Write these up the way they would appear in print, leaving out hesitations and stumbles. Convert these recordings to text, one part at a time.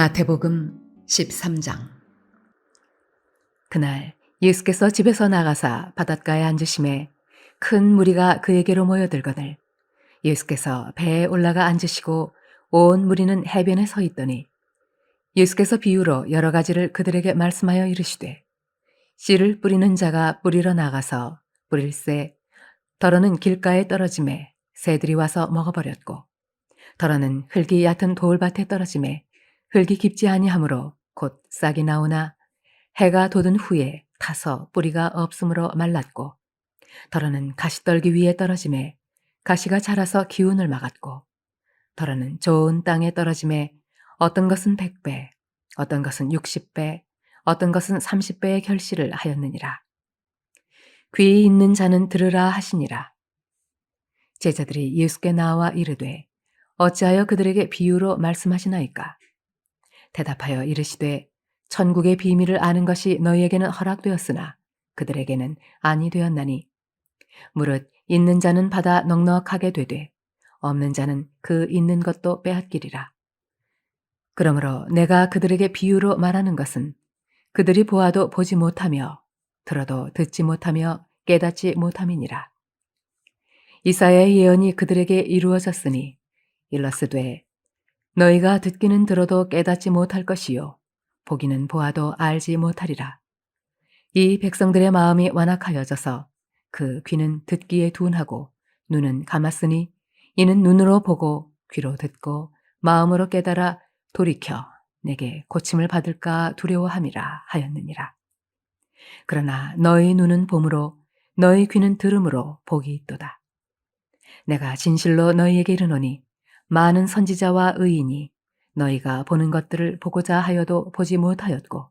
마태복음 13장. 그날 예수께서 집에서 나가사 바닷가에 앉으시매 큰 무리가 그에게로 모여들거늘 예수께서 배에 올라가 앉으시고 온 무리는 해변에 서 있더니 예수께서 비유로 여러 가지를 그들에게 말씀하여 이르시되, 씨를 뿌리는 자가 뿌리러 나가서 뿌릴새 더러는 길가에 떨어지매 새들이 와서 먹어버렸고, 더러는 흙이 얕은 돌밭에 떨어지매 흙이 깊지 아니하므로 곧 싹이 나오나 해가 돋은 후에 타서 뿌리가 없으므로 말랐고, 더러는 가시떨기 위에 떨어지매 가시가 자라서 기운을 막았고, 더러는 좋은 땅에 떨어지매 어떤 것은 100배, 어떤 것은 60배, 어떤 것은 30배의 결실을 하였느니라. 귀 있는 자는 들으라 하시니라. 제자들이 예수께 나와 이르되, 어찌하여 그들에게 비유로 말씀하시나이까? 대답하여 이르시되, 천국의 비밀을 아는 것이 너희에게는 허락되었으나 그들에게는 아니되었나니, 무릇 있는 자는 받아 넉넉하게 되되 없는 자는 그 있는 것도 빼앗기리라. 그러므로 내가 그들에게 비유로 말하는 것은 그들이 보아도 보지 못하며 들어도 듣지 못하며 깨닫지 못함이니라. 이사야의 예언이 그들에게 이루어졌으니 일러스되, 너희가 듣기는 들어도 깨닫지 못할 것이요 보기는 보아도 알지 못하리라. 이 백성들의 마음이 완악하여져서 그 귀는 듣기에 둔하고 눈은 감았으니, 이는 눈으로 보고 귀로 듣고 마음으로 깨달아 돌이켜 내게 고침을 받을까 두려워함이라 하였느니라. 그러나 너희 눈은 봄으로 너희 귀는 들음으로 복이 있도다. 내가 진실로 너희에게 이르노니 많은 선지자와 의인이 너희가 보는 것들을 보고자 하여도 보지 못하였고,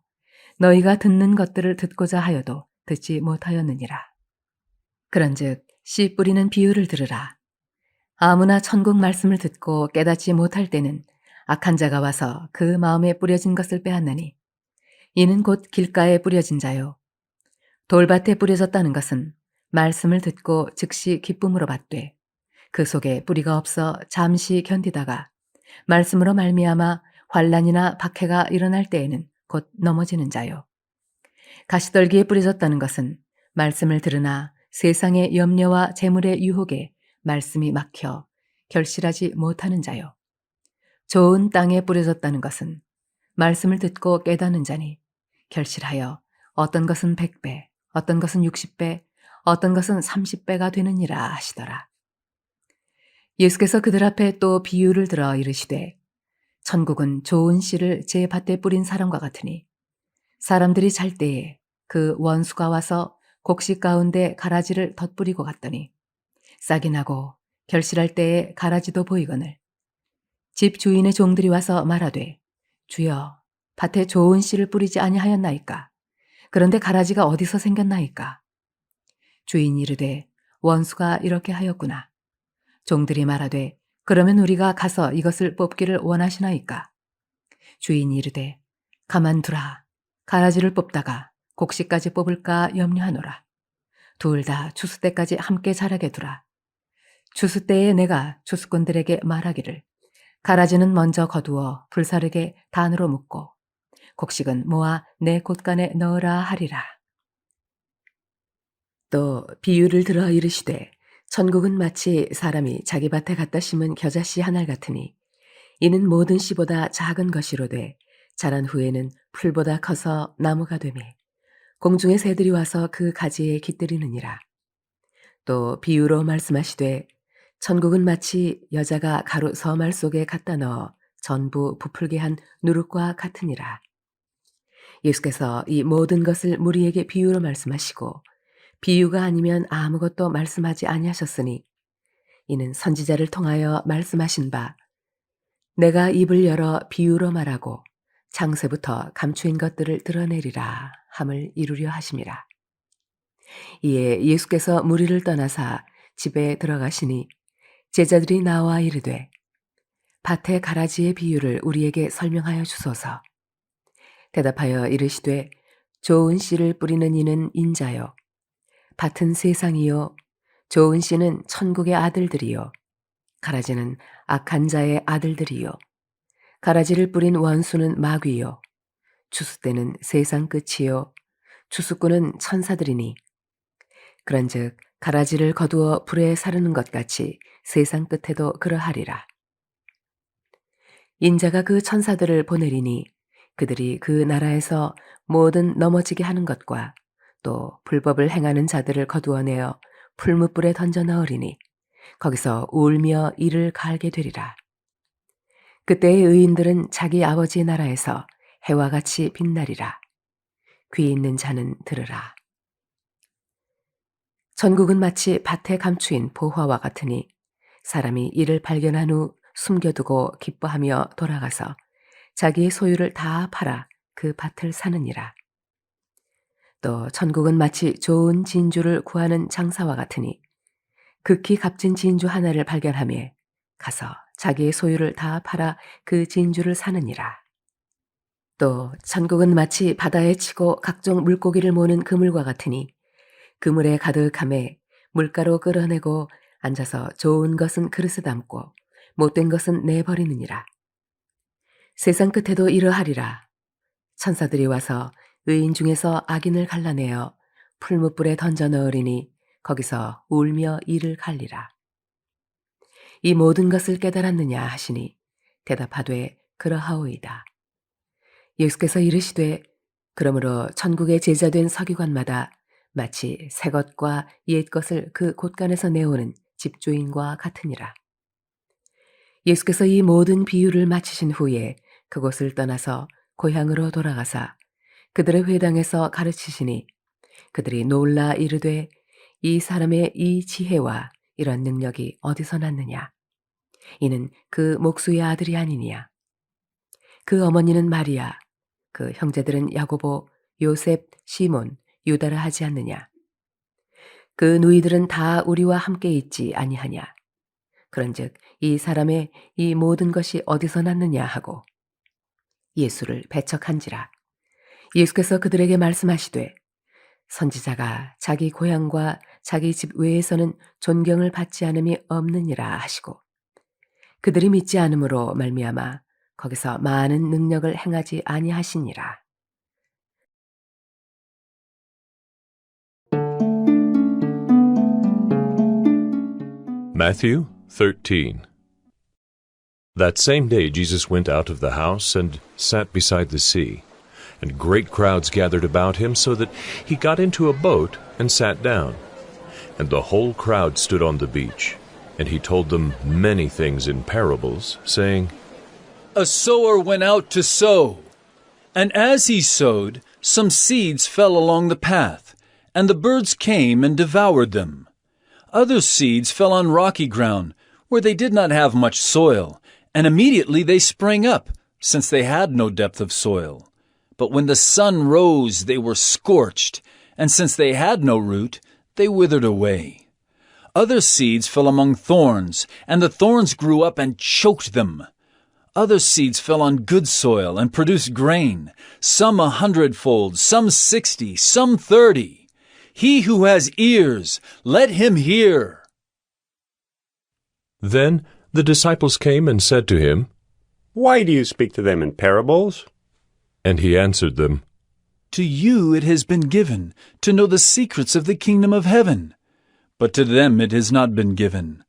너희가 듣는 것들을 듣고자 하여도 듣지 못하였느니라. 그런즉 씨 뿌리는 비유를 들으라. 아무나 천국 말씀을 듣고 깨닫지 못할 때는 악한 자가 와서 그 마음에 뿌려진 것을 빼앗나니, 이는 곧 길가에 뿌려진 자요 돌밭에 뿌려졌다는 것은 말씀을 듣고 즉시 기쁨으로 받되 그 속에 뿌리가 없어 잠시 견디다가 말씀으로 말미암아 환난이나 박해가 일어날 때에는 곧 넘어지는 자요. 가시떨기에 뿌려졌다는 것은 말씀을 들으나 세상의 염려와 재물의 유혹에 말씀이 막혀 결실하지 못하는 자요. 좋은 땅에 뿌려졌다는 것은 말씀을 듣고 깨닫는 자니 결실하여 어떤 것은 100배, 어떤 것은 60배, 어떤 것은 30배가 되느니라 하시더라. 예수께서 그들 앞에 또 비유를 들어 이르시되, 천국은 좋은 씨를 제 밭에 뿌린 사람과 같으니, 사람들이 잘 때에 그 원수가 와서 곡식 가운데 가라지를 덧뿌리고 갔더니 싹이 나고 결실할 때에 가라지도 보이거늘 집 주인의 종들이 와서 말하되, 주여, 밭에 좋은 씨를 뿌리지 아니하였나이까? 그런데 가라지가 어디서 생겼나이까? 주인이 이르되, 원수가 이렇게 하였구나. 종들이 말하되, 그러면 우리가 가서 이것을 뽑기를 원하시나이까? 주인이 이르되, 가만두라. 가라지를 뽑다가 곡식까지 뽑을까 염려하노라. 둘 다 추수 때까지 함께 자라게 두라. 추수 때에 내가 추수꾼들에게 말하기를, 가라지는 먼저 거두어 불사르게 단으로 묶고 곡식은 모아 내 곳간에 넣으라 하리라. 또 비유를 들어 이르시되, 천국은 마치 사람이 자기 밭에 갖다 심은 겨자씨 한 알 같으니, 이는 모든 씨보다 작은 것이로되 자란 후에는 풀보다 커서 나무가 되매 공중의 새들이 와서 그 가지에 깃들이느니라. 또 비유로 말씀하시되, 천국은 마치 여자가 가루 서말 속에 갖다 넣어 전부 부풀게 한 누룩과 같으니라. 예수께서 이 모든 것을 무리에게 비유로 말씀하시고 비유가 아니면 아무것도 말씀하지 아니하셨으니, 이는 선지자를 통하여 말씀하신 바, 내가 입을 열어 비유로 말하고 창세부터 감추인 것들을 드러내리라 함을 이루려 하심이라. 이에 예수께서 무리를 떠나사 집에 들어가시니 제자들이 나와 이르되, 밭의 가라지의 비유를 우리에게 설명하여 주소서. 대답하여 이르시되, 좋은 씨를 뿌리는 이는 인자요 밭은 세상이요 좋은 씨는 천국의 아들들이요 가라지는 악한 자의 아들들이요 가라지를 뿌린 원수는 마귀요 추수 때는 세상 끝이요 추수꾼은 천사들이니 그런즉 가라지를 거두어 불에 사르는 것 같이 세상 끝에도 그러하리라. 인자가 그 천사들을 보내리니 그들이 그 나라에서 모든 넘어지게 하는 것과 또 불법을 행하는 자들을 거두어내어 풀무불에 던져 넣으리니 거기서 울며 이를 갈게 되리라. 그때의 의인들은 자기 아버지의 나라에서 해와 같이 빛나리라. 귀 있는 자는 들으라. 전국은 마치 밭에 감추인 보화와 같으니 사람이 이를 발견한 후 숨겨두고 기뻐하며 돌아가서 자기의 소유를 다 팔아 그 밭을 사느니라. 또 천국은 마치 좋은 진주를 구하는 장사와 같으니 극히 값진 진주 하나를 발견하며 가서 자기의 소유를 다 팔아 그 진주를 사느니라. 또 천국은 마치 바다에 치고 각종 물고기를 모는 그물과 같으니 그물에 가득함에 물가로 끌어내고 앉아서 좋은 것은 그릇에 담고 못된 것은 내버리느니라. 세상 끝에도 이러하리라. 천사들이 와서 의인 중에서 악인을 갈라내어 풀무불에 던져 넣으리니 거기서 울며 이를 갈리라. 이 모든 것을 깨달았느냐 하시니 대답하되 그러하오이다. 예수께서 이르시되 그러므로 천국의 제자된 서기관마다 마치 새 것과 옛 것을 그 곳간에서 내오는 집주인과 같으니라. 예수께서 이 모든 비유를 마치신 후에 그곳을 떠나서 고향으로 돌아가사 그들의 회당에서 가르치시니 그들이 놀라 이르되 이 사람의 이 지혜와 이런 능력이 어디서 났느냐? 이는 그 목수의 아들이 아니니야. 그 어머니는 마리아, 그 형제들은 야고보, 요셉, 시몬, 유다라 하지 않느냐? 그 누이들은 다 우리와 함께 있지 아니하냐? 그런즉 이 사람의 이 모든 것이 어디서 났느냐 하고 예수를 배척한지라. 예수께서 그들에게 말씀하시되 선지자가 자기 고향과 자기 집 외에서는 존경을 받지 않음이 없느니라 하시고 그들이 믿지 않으므로 말미암아 거기서 많은 능력을 행하지 아니하시니라. Matthew 13. That same day Jesus went out of the house and sat beside the sea, and great crowds gathered about him, so that he got into a boat and sat down. And the whole crowd stood on the beach, and he told them many things in parables, saying, A sower went out to sow, and as he sowed, some seeds fell along the path, and the birds came and devoured them. Other seeds fell on rocky ground, where they did not have much soil, and immediately they sprang up, since they had no depth of soil. But when the sun rose, they were scorched, and since they had no root, they withered away. Other seeds fell among thorns, and the thorns grew up and choked them. Other seeds fell on good soil and produced grain, some 100-fold, some 60, some 30. He who has ears, let him hear. Then the disciples came and said to him, Why do you speak to them in parables? And he answered them, To you it has been given to know the secrets of the kingdom of heaven, but to them it has not been given.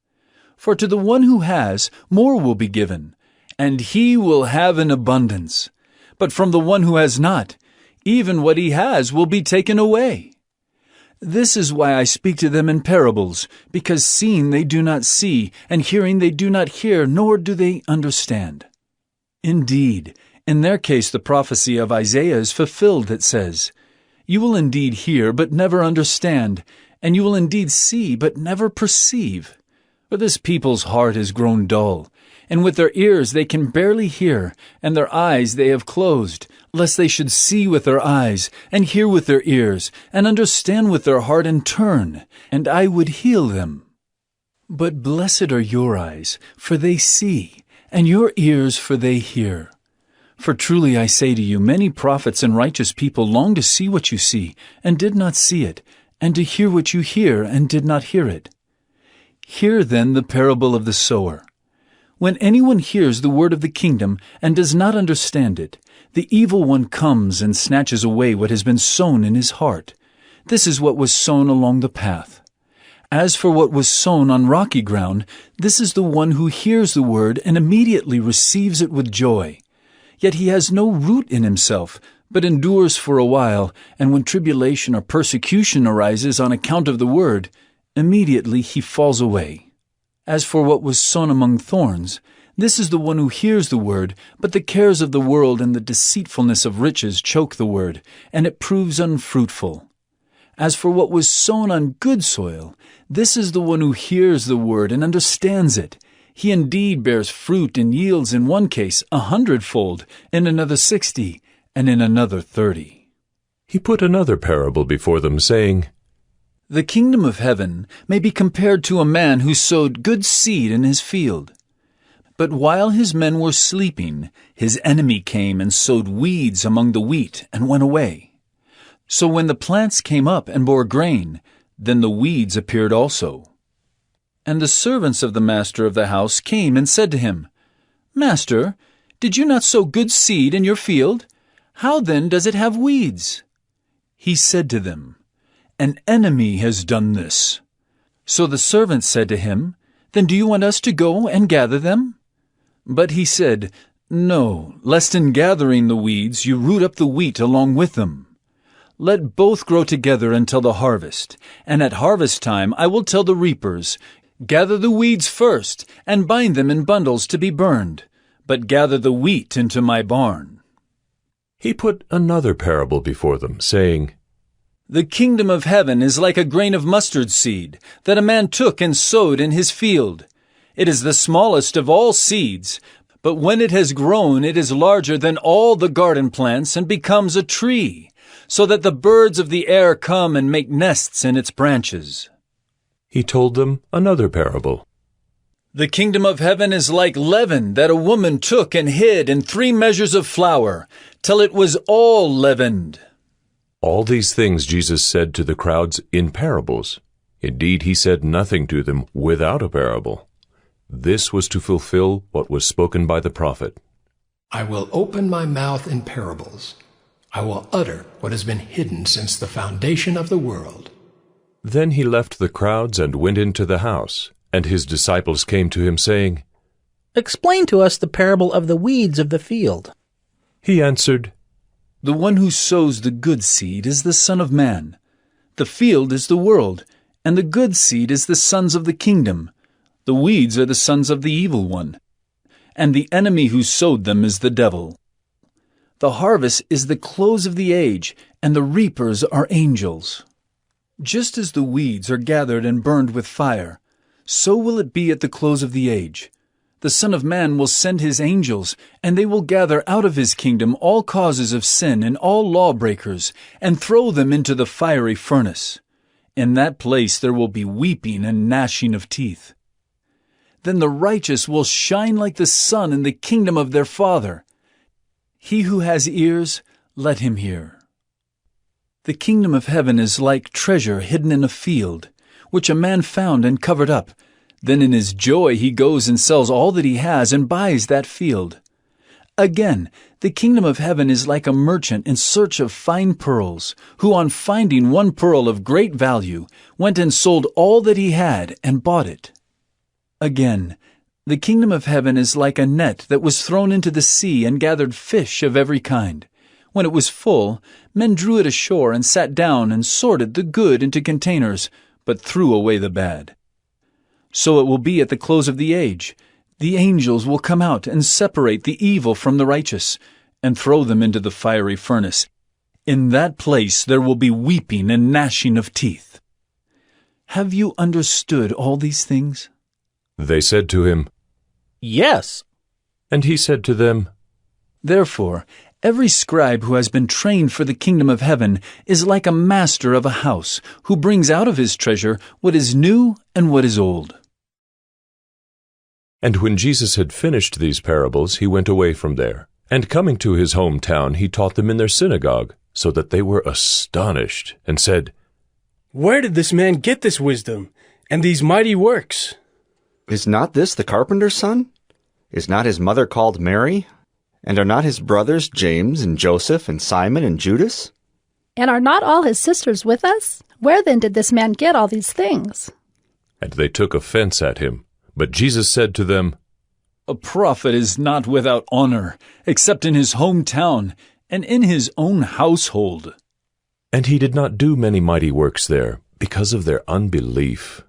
For to the one who has, more will be given, and he will have an abundance. But from the one who has not, even what he has will be taken away. This is why I speak to them in parables, because seeing they do not see, and hearing they do not hear, nor do they understand. Indeed, in their case the prophecy of Isaiah is fulfilled that says, You will indeed hear, but never understand, and you will indeed see, but never perceive. For this people's heart is grown dull, and with their ears they can barely hear, and their eyes they have closed, lest they should see with their eyes, and hear with their ears, and understand with their heart, and turn, and I would heal them. But blessed are your eyes, for they see, and your ears, for they hear. For truly I say to you, many prophets and righteous people longed to see what you see, and did not see it, and to hear what you hear, and did not hear it. Hear then the parable of the sower. When anyone hears the word of the kingdom and does not understand it, the evil one comes and snatches away what has been sown in his heart. This is what was sown along the path. As for what was sown on rocky ground, this is the one who hears the word and immediately receives it with joy. Yet he has no root in himself, but endures for a while, and when tribulation or persecution arises on account of the word, immediately he falls away. As for what was sown among thorns, this is the one who hears the word, but the cares of the world and the deceitfulness of riches choke the word, and it proves unfruitful. As for what was sown on good soil, this is the one who hears the word and understands it. He indeed bears fruit and yields in one case 100-fold, in another 60, and in another 30. He put another parable before them, saying, The kingdom of heaven may be compared to a man who sowed good seed in his field. But while his men were sleeping, his enemy came and sowed weeds among the wheat and went away. So when the plants came up and bore grain, then the weeds appeared also. And the servants of the master of the house came and said to him, Master, did you not sow good seed in your field? How then does it have weeds? He said to them, An enemy has done this. So the servants said to him, Then do you want us to go and gather them? But he said, No, lest in gathering the weeds you root up the wheat along with them. Let both grow together until the harvest, and at harvest time I will tell the reapers, Gather the weeds first, and bind them in bundles to be burned, but gather the wheat into my barn. He put another parable before them, saying, The kingdom of heaven is like a grain of mustard seed that a man took and sowed in his field. It is the smallest of all seeds, but when it has grown, it is larger than all the garden plants and becomes a tree, so that the birds of the air come and make nests in its branches. He told them another parable. The kingdom of heaven is like leaven that a woman took and hid in 3 measures of flour, till it was all leavened. All these things Jesus said to the crowds in parables. Indeed, he said nothing to them without a parable. This was to fulfill what was spoken by the prophet. I will open my mouth in parables. I will utter what has been hidden since the foundation of the world. Then he left the crowds and went into the house, and his disciples came to him, saying, Explain to us the parable of the weeds of the field. He answered, The one who sows the good seed is the Son of Man. The field is the world, and the good seed is the sons of the kingdom. The weeds are the sons of the evil one, and the enemy who sowed them is the devil. The harvest is the close of the age, and the reapers are angels. Just as the weeds are gathered and burned with fire, so will it be at the close of the age. The Son of Man will send his angels, and they will gather out of his kingdom all causes of sin and all lawbreakers, and throw them into the fiery furnace. In that place there will be weeping and gnashing of teeth. Then the righteous will shine like the sun in the kingdom of their Father. He who has ears, let him hear. The kingdom of heaven is like treasure hidden in a field, which a man found and covered up. Then in his joy he goes and sells all that he has and buys that field. Again, the kingdom of heaven is like a merchant in search of fine pearls, who on finding one pearl of great value, went and sold all that he had and bought it. Again, the kingdom of heaven is like a net that was thrown into the sea and gathered fish of every kind. When it was full, men drew it ashore and sat down and sorted the good into containers, but threw away the bad. So it will be at the close of the age. The angels will come out and separate the evil from the righteous, and throw them into the fiery furnace. In that place there will be weeping and gnashing of teeth. Have you understood all these things? They said to him, Yes. And he said to them, Therefore, every scribe who has been trained for the kingdom of heaven is like a master of a house, who brings out of his treasure what is new and what is old. And when Jesus had finished these parables, he went away from there. And coming to his hometown, he taught them in their synagogue, so that they were astonished, and said, Where did this man get this wisdom, and these mighty works? Is not this the carpenter's son? Is not his mother called Mary? And are not his brothers James and Joseph and Simon and Judas? And are not all his sisters with us? Where then did this man get all these things? And they took offense at him. But Jesus said to them, A prophet is not without honor, except in his hometown and in his own household. And he did not do many mighty works there, because of their unbelief.